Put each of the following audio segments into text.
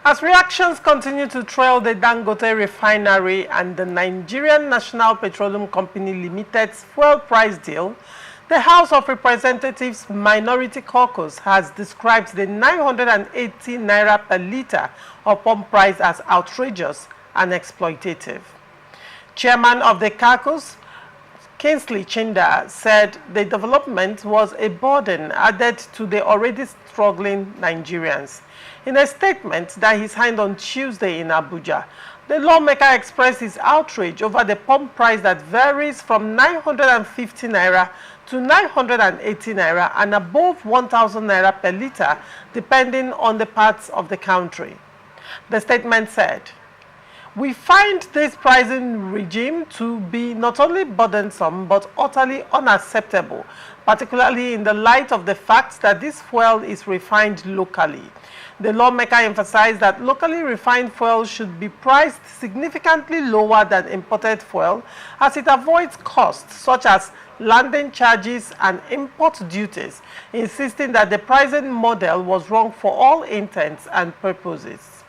As reactions continue to trail the Dangote Refinery and the Nigerian National Petroleum Company Limited's fuel price deal, the House of Representatives Minority Caucus has described the 980 naira per litre of pump price as outrageous and exploitative. Chairman of the caucus, Kingsley Chinda, said the development was a burden added to the already struggling Nigerians. In a statement that he signed on Tuesday in Abuja, the lawmaker expressed his outrage over the pump price that varies from 950 naira to 980 naira and above 1,000 naira per litre, depending on the parts of the country. The statement said, "We find this pricing regime to be not only burdensome but utterly unacceptable, particularly in the light of the fact that this fuel is refined locally." The lawmaker emphasized that locally refined fuel should be priced significantly lower than imported fuel as it avoids costs such as landing charges and import duties, insisting that the pricing model was wrong for all intents and purposes.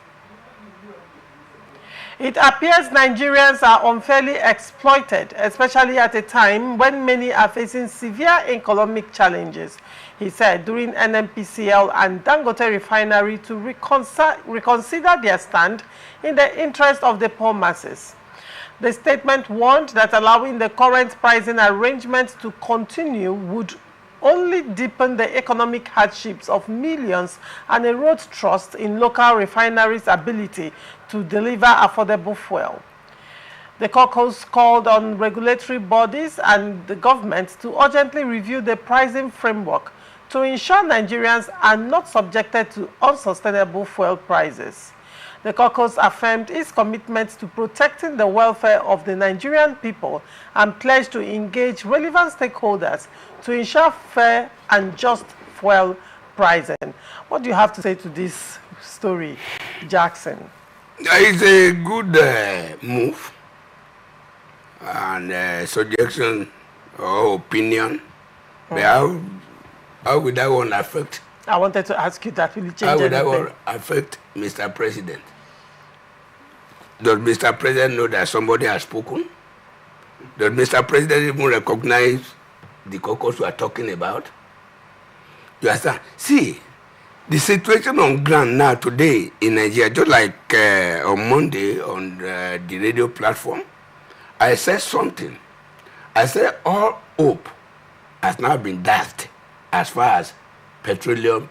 It appears Nigerians are unfairly exploited, especially at a time when many are facing severe economic challenges, he said during NNPCL and Dangote Refinery to reconsider their stand in the interest of the poor masses. The statement warned that allowing the current pricing arrangements to continue would only deepen the economic hardships of millions and erode trust in local refineries' ability to deliver affordable fuel. The caucus called on regulatory bodies and the government to urgently review the pricing framework to ensure Nigerians are not subjected to unsustainable fuel prices. The caucus affirmed its commitment to protecting the welfare of the Nigerian people and pledged to engage relevant stakeholders to ensure fair and just fuel pricing. What do you have to say to this story, Jackson? It's a good move and suggestion or opinion. But how would that one affect? I wanted to ask you that. Will it change How would anything? that one affect Mr. President? Does Mr. President know that somebody has spoken? Does Mr. President even recognize the caucus we are talking about? You understand? See, the situation on ground now today in Nigeria, just like on Monday on the radio platform, I said something. I said all hope has now been dashed as far as petroleum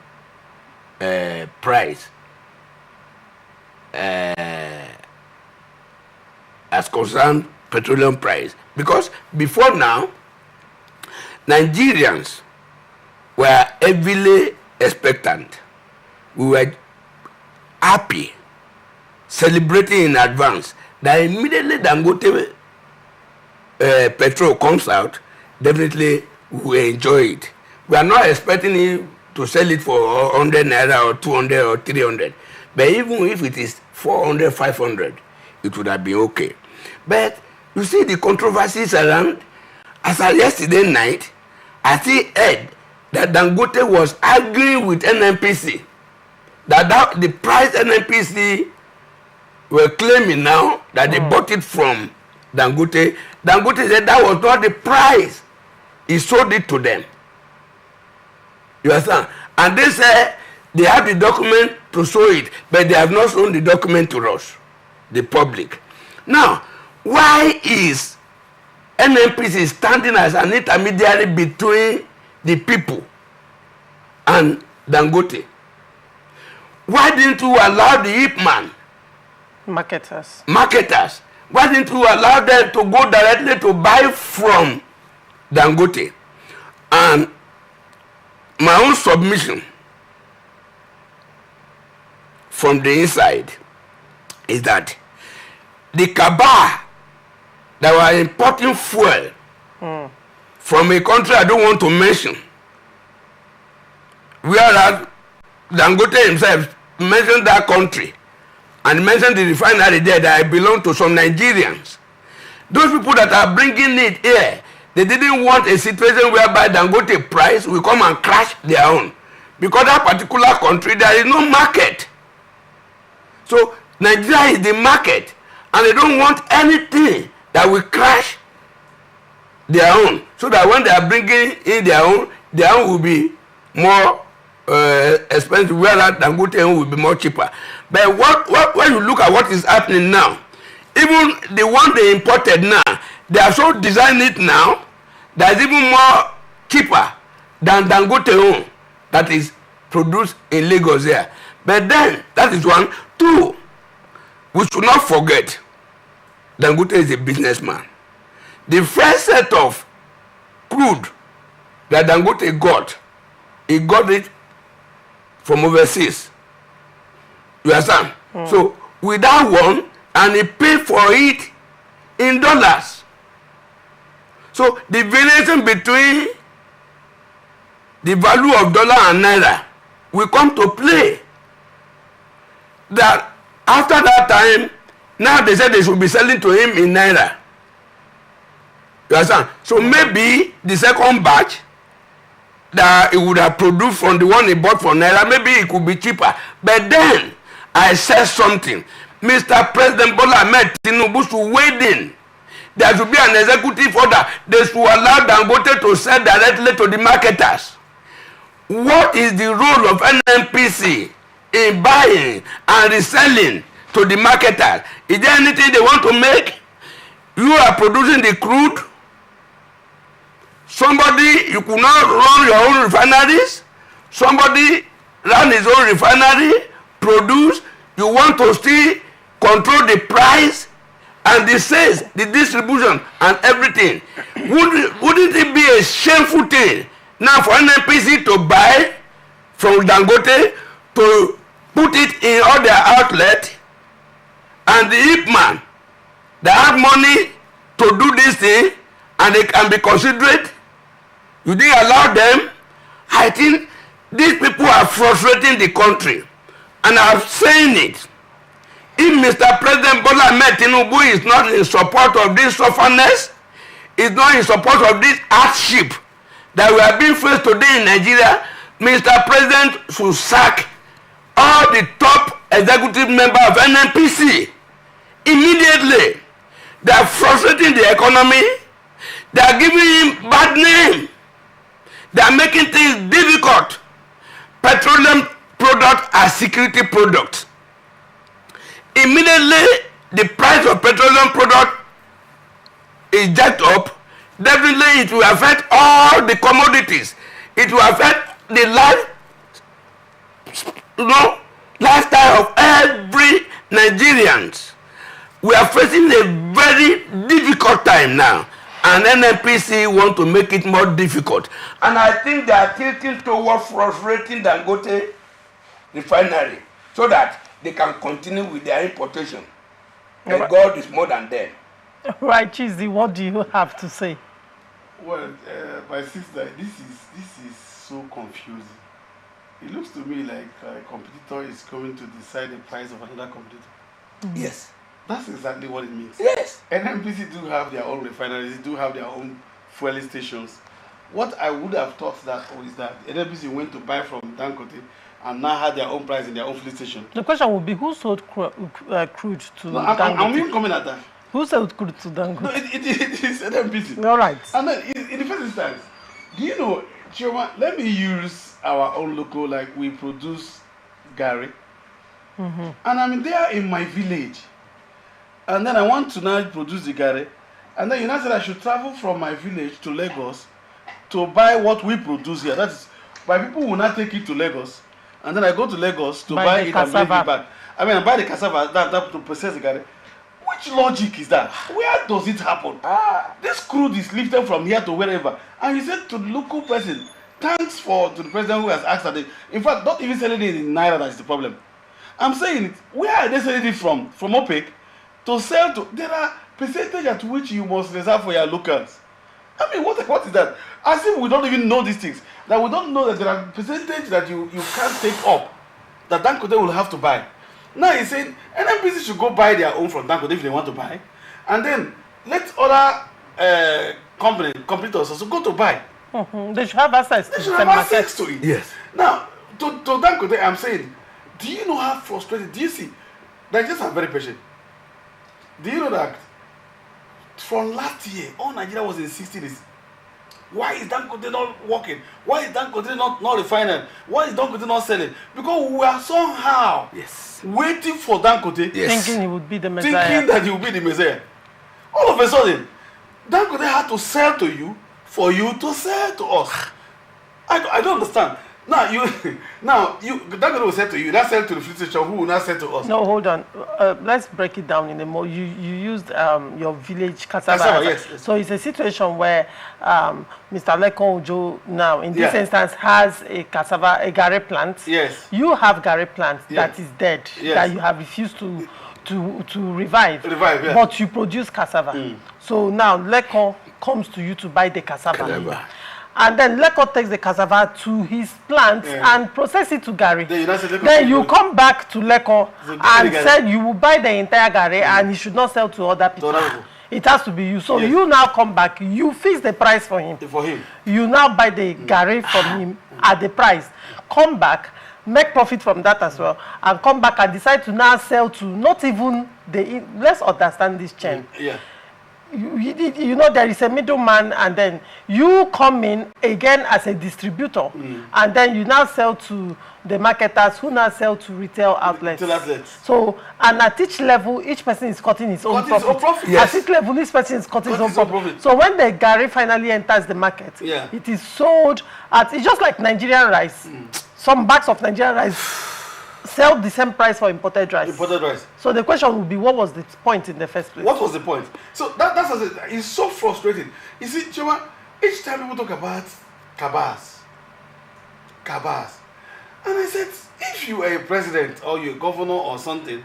price as concerned petroleum price, because before now Nigerians were heavily expectant. We were happy, celebrating in advance that immediately Dangote petrol comes out, definitely we enjoy it. We are not expecting him to sell it for 100 naira or 200 or 300. But even if it is 400, 500, it would have been okay. But you see the controversies around. As of yesterday night, I still heard that Dangote was arguing with NNPC. That the price NNPC were claiming now that they bought it from Dangote. Dangote said that was not the price. He sold it to them. You understand? And they say they have the document to show it, but they have not shown the document to us, the public. Now, why is NNPC standing as an intermediary between the people and Dangote? Why didn't you allow the hitman, Marketers, why didn't you allow them to go directly to buy from Dangote? And my own submission from the inside is that the cabal that were importing fuel from a country I don't want to mention, whereas Dangote himself mentioned that country and mentioned the refinery there that belong to some Nigerians. Those people that are bringing it here, they didn't want a situation whereby Dangote price will come and crash their own. Because that particular country, there is no market. So Nigeria is the market, and they don't want anything that will crash their own. So that when they are bringing in their own will be more expensive, whereas Dangote own will be more cheaper. But when you look at what is happening now, even the one they imported now, they have so designed it now that it's even more cheaper than Dangote own that is produced in Lagos there. But then, that is one. Two, we should not forget, Dangote is a businessman. The first set of crude that Dangote got, he got it from overseas. You understand? So, with that one, and he paid for it in dollars. So, the variation between the value of dollar and naira will come to play. That after that time, now they said they should be selling to him in naira. You understand? So maybe the second batch that he would have produced from the one he bought for naira, maybe it could be cheaper. But then I said something. Mr. President Bola Ahmed Tinubu should wade in. There should be an executive order. They should allow Dangote to sell directly to the marketers. What is the role of NNPC in buying and reselling to the marketers? Is there anything they want to make? You are producing the crude. Somebody, you could not run your own refineries. Somebody ran his own refinery, produce. You want to still control the price and the sales, the distribution and everything. Wouldn't it be a shameful thing now for NNPC to buy from Dangote, to put it in all their outlets, and the hip man that have money to do this thing, and they can be considerate? You didn't allow them? I think these people are frustrating the country, and I'm saying it. If Mr. President Bola Ahmed Tinubu is not in support of this sufferness, is not in support of this hardship that we are being faced today in Nigeria, Mr. President should sack all the top executive members of NNPC immediately. They are frustrating the economy. They are giving him bad name. They are making things difficult. Petroleum products are security products. Immediately, the price of petroleum product is jacked up. Definitely, it will affect all the commodities. It will affect the lifestyle of every Nigerians. We are facing a very difficult time now, and NNPC want to make it more difficult. And I think they are tilting toward frustrating Dangote Refinery so that they can continue with their importation. And right. God is more than them. Right, Chizzy, what do you have to say? Well, my sister, this is so confusing. It looks to me like a competitor is going to decide the price of another competitor. Mm-hmm. Yes. That's exactly what it means. Yes. NNPC do have their own refineries, do have their own fueling stations. What I would have thought is that NNPC went to buy from Dangote and now had their own price in their own fueling station. The question would be, who sold crude to Dangote? I'm even coming at that. Who sold crude to Dangote? No, it is NNPC. All right. And then, in the first instance, do you know, Chioma, let me use our own local, like we produce Gary. Mm-hmm. And I'm there in my village. And then I want to now produce the Gary. And then you now said I should travel from my village to Lagos to buy what we produce here. That is, my people will not take it to Lagos. And then I go to Lagos to buy it and bring it back. I mean, I buy the cassava that to process the Gary. Which logic is that? Where does it happen? This crude is lifted from here to wherever. And you said to the local person, thanks to the president who has asked that. In fact, not even selling it in Naira, that is the problem. I'm saying it. Where are they selling it from? From OPEC to sell to? There are percentage at which you must reserve for your locals. I mean, what is that? As if we don't even know these things. That we don't know that there are percentage that you can't take up. That Dangote will have to buy. Now he's saying NNPC should go buy their own from Dangote if they want to buy. And then let other competitors also go to buy. Mm-hmm. They should have access to it. Yes. Now, to Dangote, I'm saying, do you know how frustrated? Do you see? Nigerians are very patient. Do you know that from last year, all Nigeria was in 60 days? Why is Dangote not working? Why is Dangote not refining? Why is Dangote not selling? Because we are somehow waiting for Dangote, thinking he would be the Messiah. Thinking that he would be the Messiah. All of a sudden, Dangote had to sell to you for you to sell to us. I don't understand. Now Dangote will sell to you, not sell to the fleet station, who will not sell to us? No, hold on. Let's break it down in a more. You used your village cassava. Yes. So it's a situation where Mr. Lekon Ojo now, in this instance, has a cassava, a gari plant. Yes. You have gari plant that is dead, that you have refused to revive. But you produce cassava. So now Lekon comes to you to buy the cassava. And then Lekon takes the cassava to his plant and process it to gari. Then you come back to Lekon and said you will buy the entire gari and he should not sell to other people. It has to be you. So you now come back, you fix the price for him. You now buy the gari from him at the price. Come back, make profit from that as well, and come back and decide to now sell to not even the. Let's understand this chain. You know there is a middleman, and then you come in again as a distributor, and then you now sell to the marketers who now sell to retail outlets. So, and at each level, each person is cutting his own profit. At each level, each person is cutting his own profit. So when the gari finally enters the market, it is sold at, it's just like Nigerian rice. Some bags of Nigerian rice sell the same price for imported rice. So the question would be, what was the point in the first place? What was the point? So that's it's so frustrating. You see, Chima, each time people talk about cabals, and I said, if you are a president or you're a governor or something,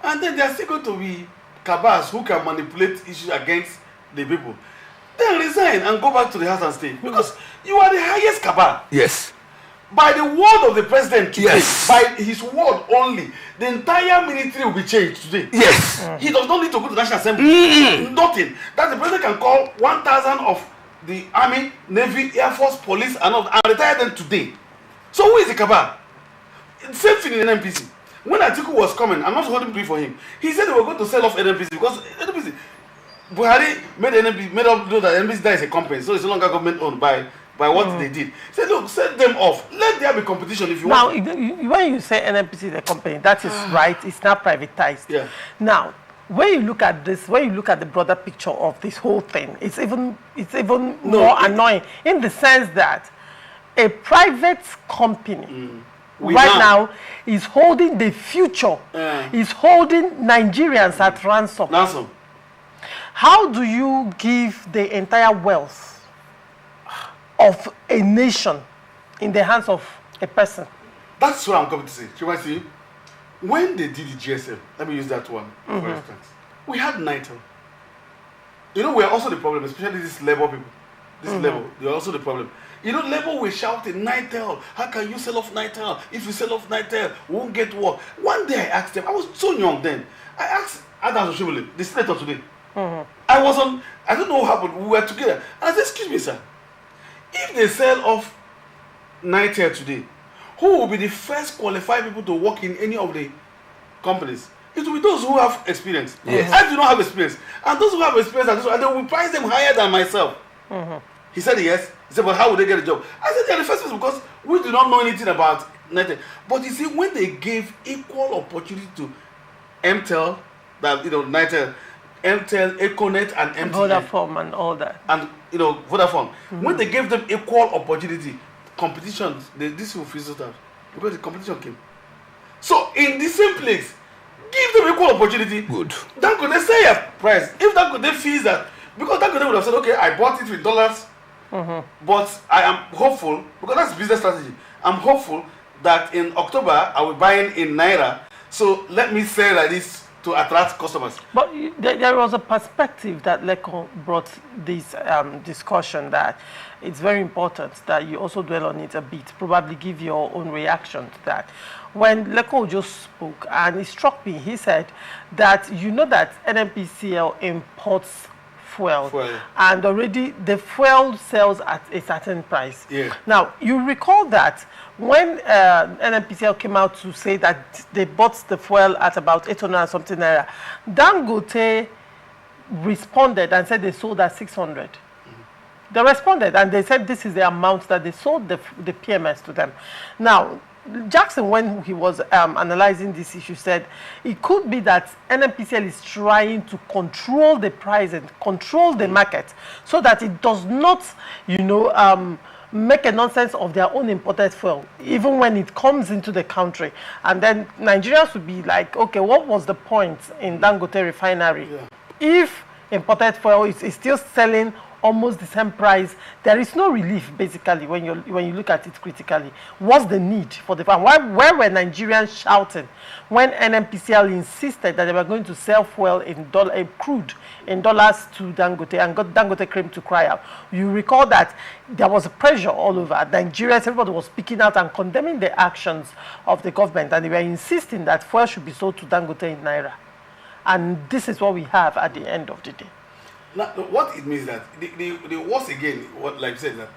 and then there are still going to be cabals who can manipulate issues against the people, then resign and go back to the house and stay, because you are the highest cabal. Yes. By the word of the president today, by his word only, the entire military will be changed today. Yes. He does not need to go to the National Assembly. Nothing. That the president can call 1,000 of the Army, Navy, Air Force, Police, and retire them today. So who is the cabal? Same thing in NNPC. When Atiku was coming, I'm not holding plea for him. He said they were going to sell off NNPC because NNPC, Buhari made up know that NNPC is a company, so it's no longer government owned by what they did. Say, look, set them off. Let there be competition if you want. Now, when you say NNPC is a company, that is right. It's not privatized. Now, when you look at this, when you look at the broader picture of this whole thing, it's even more annoying in the sense that a private company now is holding the future, is holding Nigerians at ransom. How do you give the entire wealth of a nation in the hands of a person? That's what I'm coming to say. See, when they did the GSM, let me use that one for instance. We had NITEL. You know, we're also the problem, especially these labor people. This level, they're also the problem. You know, labor were shouting, NITEL, how can you sell off NITEL? If you sell off NITEL, we won't get work. One day I asked them, I was so young then. I asked Adam Oshimole, the senator today. I don't know what happened, we were together. And I said, excuse me, sir. If they sell off NITEL today, who will be the first qualified people to work in any of the companies? It will be those who have experience. I do not have experience. And those who have experience, and they will price them higher than myself. He said yes. He said, but how would they get a job? I said, they're the first person because we do not know anything about NITEL. But you see, when they gave equal opportunity to MTEL, that, you know, NITEL, MTEL, Econet, and MTN, Vodafone and all that. And, you know, Vodafone. When they gave them equal opportunity, competition, this will fizzle out because the competition came. So, in the same place, give them equal opportunity. Good. Dangote say a price. If Dangote feels that, because Dangote would have said, okay, I bought it with dollars, but I am hopeful, because that's business strategy. I'm hopeful that in October I will buy in Naira. So let me sell like this to attract customers. But there was a perspective that Lekon brought this discussion that it's very important that you also dwell on it a bit, probably give your own reaction to that. When Lekon just spoke, and it struck me, he said that you know that NNPCL imports fuel. And already the fuel sells at a certain price. Yeah. Now, you recall that when NNPCL came out to say that they bought the fuel at about 800 and something naira, Dangote responded and said they sold at 600. They responded and they said this is the amount that they sold the PMS to them. Now, Jackson, when he was analyzing this issue, said it could be that NNPCL is trying to control the price and control the market so that it does not, you know, make a nonsense of their own imported fuel, even when it comes into the country. And then Nigerians would be like, okay, what was the point in Dangote Refinery? If imported fuel is still selling almost the same price, there is no relief basically when you look at it critically. What's the need for the farm? Why were Nigerians shouting when NNPCL insisted that they were going to sell fuel in crude in dollars to Dangote, and got Dangote came to cry out? You recall that there was a pressure all over Nigerians. Everybody was speaking out and condemning the actions of the government, and they were insisting that fuel should be sold to Dangote in naira. And this is what we have at the end of the day. Now, what it means that the worst again, what like you said, that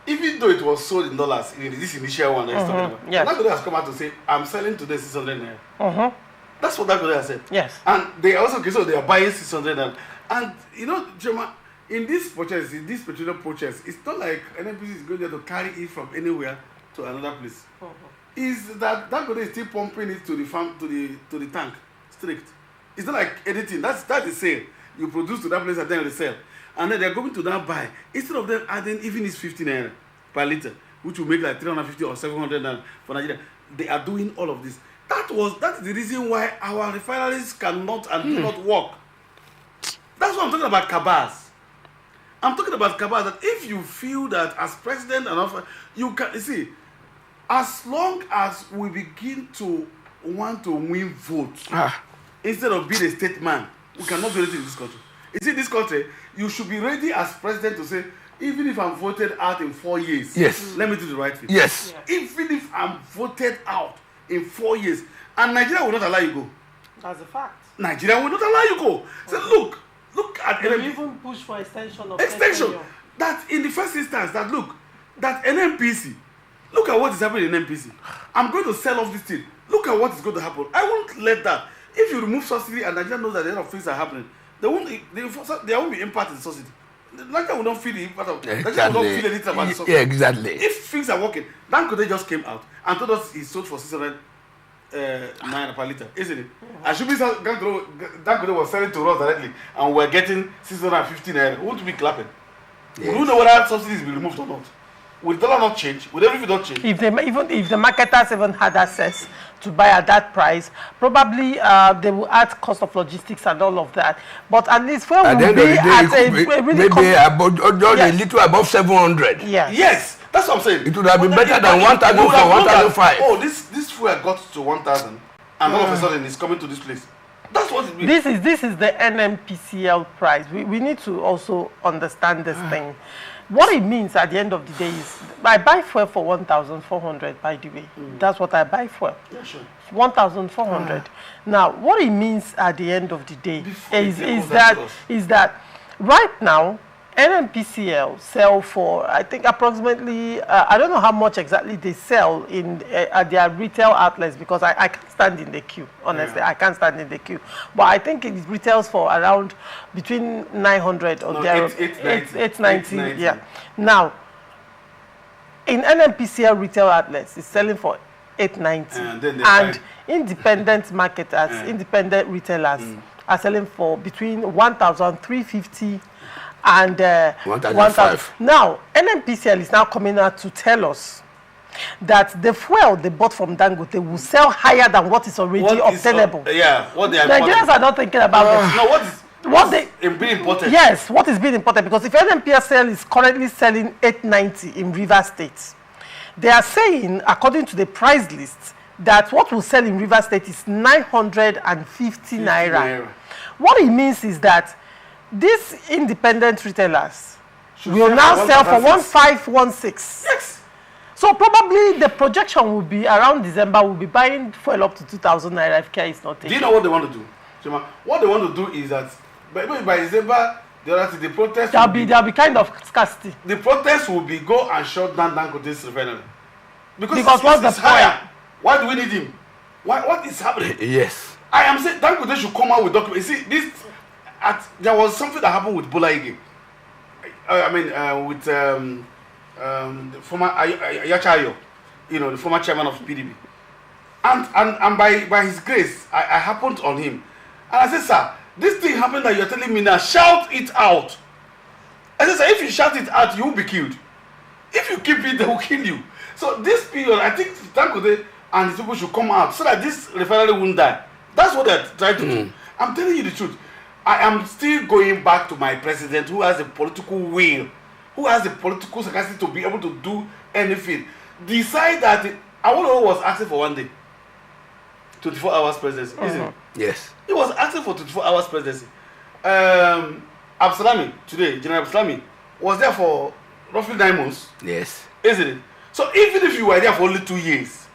even though it was sold in dollars in this initial one that is talking about, Dangote has come out to say, I'm selling today 600 naira. That's what Dangote has said. Yes. And they also, so they are buying 600 naira. And you know, Joma, in this purchase, in this petroleum purchase, it's not like NNPC is going there to carry it from anywhere to another place. Is that Dangote is still pumping it to the farm, to the tank, strict. It's not like anything. That's the sale. You produce to that place and then they sell. And then they're going to that buy. Instead of them adding even this 15 naira per litre, which will make like 350 or 700 naira for Nigeria, they are doing all of this. That's the reason why our refineries cannot and do not work. That's what I'm talking about, cabals. I'm talking about cabals, that if you feel that as president and offer, you can, you see, as long as we begin to want to win votes, instead of being a statesman, we cannot do anything in this country. You see, this country, you should be ready as president to say, even if I'm voted out in 4 years, let me do the right thing. Yes. Even if I'm voted out in 4 years, and Nigeria will not allow you go. That's a fact. Nigeria will not allow you go. So look at NNPCL. They even push for extension of that in the first instance, that NNPC, look at what is happening in NNPC. I'm going to sell off this thing. Look at what is going to happen. I won't let that. If you remove subsidy and Nigeria knows that a lot of things are happening, there won't be impact in subsidy. Nigeria will not feel the impact of Nigeria will not feel anything about the subsidy. Yeah, exactly. If things are working, Dangote just came out and told us he sold for 600 naira per litre, isn't it? And should be Dangote was selling to us directly and we're getting 650 naira. Who would be clapping? Yes. We don't know whether subsidies will be removed or not. Will the dollar not change? Will everything not change? If the marketers even had access to buy at that price, probably they will add cost of logistics and all of that. But at least fuel will be at a really maybe a little above 700. Yes, that's what I'm saying. It would have been better than 1,000 for 1,005. Oh, this fuel got to 1,000, and all of a sudden it's coming to this place. That's what it means. This is the NNPCL price. We need to also understand this thing. What it means at the end of the day is, I buy fuel for 1,400, by the way. That's what I buy fuel. Yeah, sure. 1,400. Now, what it means at the end of the day is that right now, NNPCL sell for, I think, approximately, I don't know how much exactly they sell in at their retail outlets, because I can't stand in the queue, honestly. I can't stand in the queue. But I think it retails for around between 900 or 890. Yeah. Now, in NNPCL retail outlets, it's selling for 890. And independent marketers, independent retailers are selling for between 1,350 and 1,005. Now, NNPCL is now coming out to tell us that the fuel they bought from Dangote will sell higher than what is already obtainable. What they are Nigerians are not thinking about it. No, what is being imported? Yes, what is being imported? Because if NNPCL is currently selling 890 in Rivers State, they are saying, according to the price list, that what will sell in Rivers State is 950 naira. What it means is that these independent retailers will now sell for 1,516. Yes. So probably the projection will be around December, we'll be buying fuel up to 2,000 naira if care is not taken. Do you know what they want to do? What they want to do is that by December, The other thing, the protest there'll be kind of scarcity. The protest will be go and shut down Dangote's refinery. Because what's the higher. Why do we need him? What is happening? Yes. I am saying Dangote should come out with documents. You see, there was something that happened with Bola Ige. With the former Ayachayo, the former chairman of PDP. And by his grace, I happened on him. And I said, sir, this thing happened that you're telling me now, shout it out. I said, sir, if you shout it out, you will be killed. If you keep it, they will kill you. So this period, I think Dangote and his people should come out so that this refinery won't die. That's what they're trying to do. I'm telling you the truth. I am still going back to my president who has a political will, who has the political capacity to be able to do anything. Decide that Awolowo was asking for one day. 24 hours presidency, isn't it? Yes. He was asking for 24 hours presidency. Absalami today, General Absalami, was there for roughly 9 months. Yes. Isn't it? So even if you were there for only 2 years,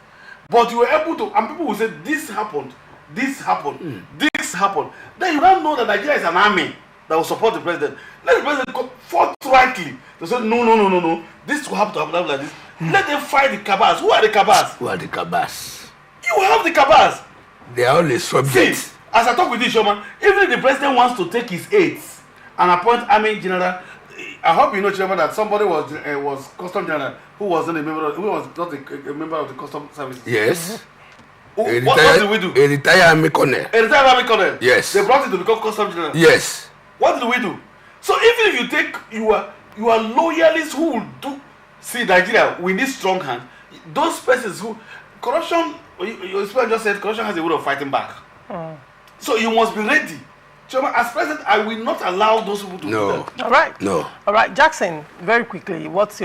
but you were able to, and people will say, this happened, this happened, this happened, then you don't know that Nigeria is an army that will support the president. Let the president come forthrightly to say, no, this will have to happen like this. Let them fight the cabals. Who are the cabals? Who are the cabals? You have the cabals. They are only subjects. See, as I talk with this Sherman, even if the president wants to take his aides and appoint army general, I hope you know, Chairman, that somebody was custom general who wasn't a member of, who was not a member of the custom service. Yes. What did we do? A retired army colonel. A retired army colonel. Yes. They brought him to become custom general. Yes. What did we do? So even if you take your loyalists who will do, see, Nigeria, we need strong hands. Those persons who corruption. Your speaker just said corruption has a way of fighting back. So you must be ready. Chairman, as president, I will not allow those people to do that. All right. No. All right, Jackson. Very quickly, what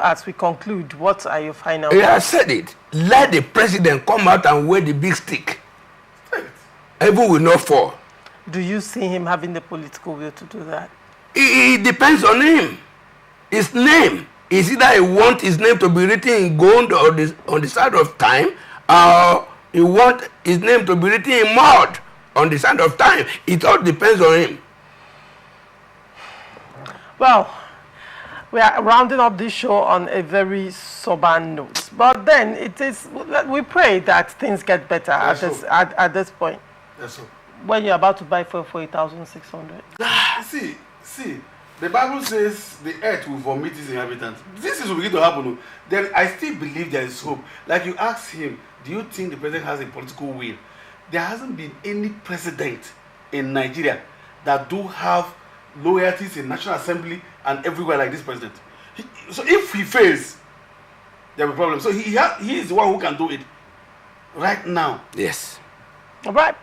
as we conclude? What are your final? I said it. Let the president come out and wear the big stick. Heaven will not fall. Do you see him having the political will to do that? It depends on him. His name is either he wants his name to be written in gold or on the side of time, or he wants his name to be written in mud on the side of time. It all depends on him. Well, we are rounding up this show on a very sober note. But then we pray that things get better at this point. Yes, sir. When you're about to buy for 8,600. See, the Bible says the earth will vomit its inhabitants. This is begin to happen. Then I still believe there is hope. Like you asked him, do you think the president has a political will? There hasn't been any president in Nigeria that do have loyalties in National Assembly and everywhere like this president. So if he fails, there will be problems. So he is the one who can do it right now. Yes. All right.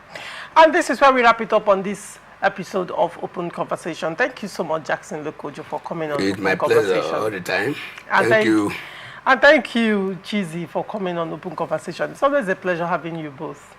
And this is where we wrap it up on this episode of Open Conversation. Thank you so much, Jackson Lokojo, for coming on It's Open my Conversation. pleasure all the time. And Thank you. And thank you, Chizzy, for coming on Open Conversation. It's always a pleasure having you both.